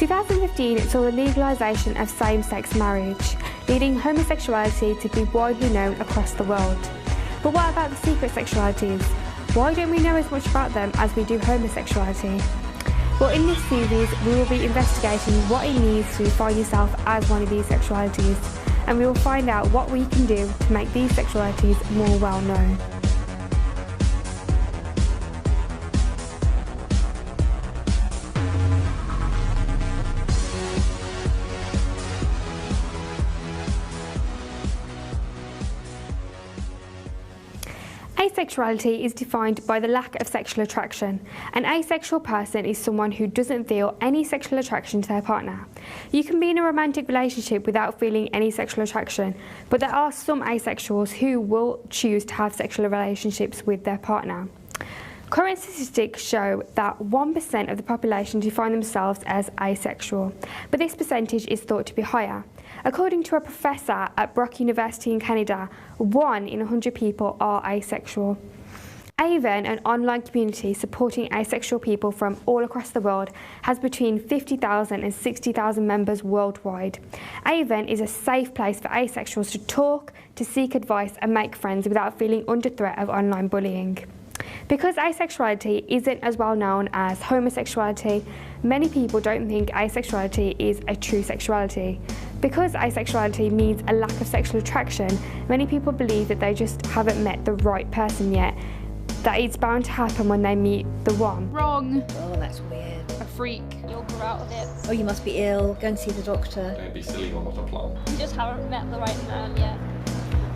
2015 saw the legalisation of same-sex marriage, leading homosexuality to be widely known across the world. But what about the secret sexualities? Why don't we know as much about them as we do homosexuality? Well, in this series, we will be investigating what it means to define yourself as one of these sexualities, and we will find out what we can do to make these sexualities more well known. Asexuality is defined by the lack of sexual attraction. An asexual person is someone who doesn't feel any sexual attraction to their partner. You can be in a romantic relationship without feeling any sexual attraction, but there are some asexuals who will choose to have sexual relationships with their partner. Current statistics show that 1% of the population define themselves as asexual, but this percentage is thought to be higher. According to a professor at Brock University in Canada, 1 in 100 people are asexual. Aven, an online community supporting asexual people from all across the world, has between 50,000 and 60,000 members worldwide. Aven is a safe place for asexuals to talk, to seek advice and make friends without feeling under threat of online bullying. Because asexuality isn't as well known as homosexuality, many people don't think asexuality is a true sexuality. Because asexuality means a lack of sexual attraction, many people believe that they just haven't met the right person yet, that it's bound to happen when they meet the one. Wrong. Oh, that's weird. A freak. You'll grow out of it. Oh, you must be ill. Go and see the doctor. Don't be silly or not a plan. You just haven't met the right man yet.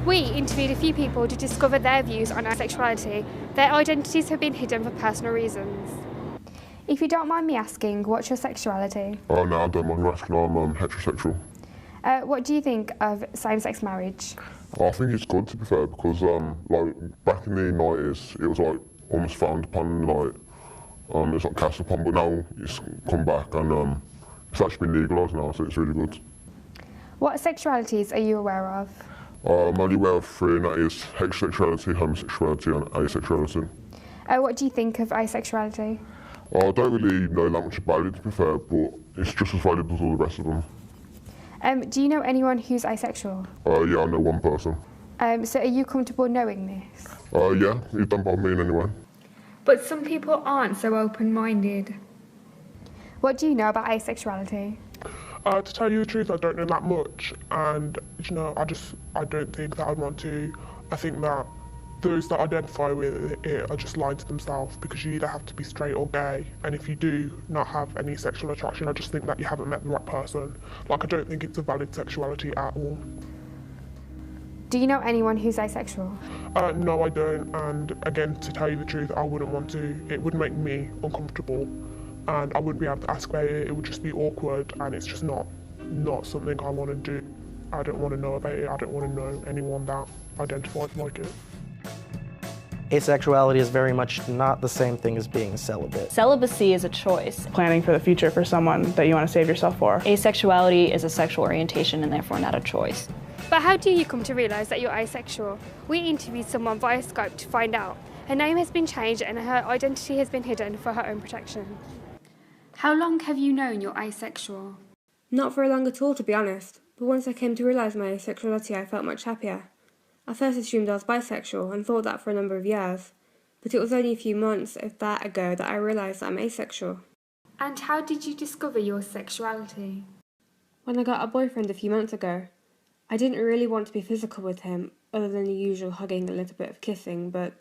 We interviewed a few people to discover their views on asexuality. Their identities have been hidden for personal reasons. If you don't mind me asking, what's your sexuality? Oh no, I don't mind you asking. I'm heterosexual. What do you think of same-sex marriage? I think it's good, to be fair, because like back in the 90s, it was like almost frowned upon, like it's like cast upon, but now it's come back and it's actually been legalised now, so it's really good. What sexualities are you aware of? I'm only aware of 3, and that is heterosexuality, homosexuality and asexuality. What do you think of asexuality? I don't really know that much about it, to be fair, but it's just as valid as all the rest of them. Do you know anyone who's asexual? Yeah, I know one person. So are you comfortable knowing this? Yeah, it don't bother me in any way. But some people aren't so open-minded. What do you know about asexuality? To tell you the truth, I don't know that much, and you know, I don't think that I'd want to. I think that those that identify with it are just lying to themselves, because you either have to be straight or gay, and if you do not have any sexual attraction, I just think that you haven't met the right person. Like, I don't think it's a valid sexuality at all. Do you know anyone who's asexual? No, I don't, and again, to tell you the truth, I wouldn't want to. It would make me uncomfortable, and I wouldn't be able to ask about it. It would just be awkward, and it's just not something I want to do. I don't want to know about it. I don't want to know anyone that identifies like it. Asexuality is very much not the same thing as being celibate. Celibacy is a choice. Planning for the future for someone that you want to save yourself for. Asexuality is a sexual orientation and therefore not a choice. But how do you come to realise that you're asexual? We interviewed someone via Skype to find out. Her name has been changed and her identity has been hidden for her own protection. How long have you known you're asexual? Not very long at all, to be honest, but once I came to realise my asexuality, I felt much happier. I first assumed I was bisexual and thought that for a number of years, but it was only a few months, if that, ago that I realised that I'm asexual. And how did you discover your sexuality? When I got a boyfriend a few months ago. I didn't really want to be physical with him, other than the usual hugging and a little bit of kissing, but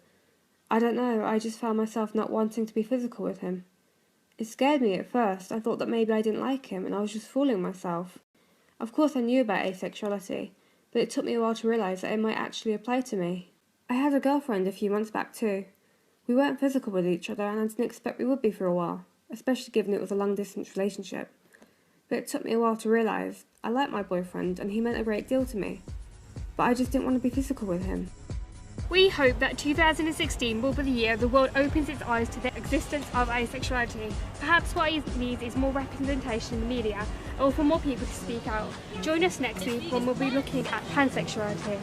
I don't know, I just found myself not wanting to be physical with him. It scared me at first. I thought that maybe I didn't like him and I was just fooling myself. Of course I knew about asexuality, but it took me a while to realise that it might actually apply to me. I had a girlfriend a few months back too. We weren't physical with each other and I didn't expect we would be for a while, especially given it was a long-distance relationship. But it took me a while to realise I liked my boyfriend and he meant a great deal to me, but I just didn't want to be physical with him. We hope that 2016 will be the year the world opens its eyes to the existence of asexuality. Perhaps what it needs is more representation in the media, or for more people to speak out. Join us next week when we'll be looking at pansexuality.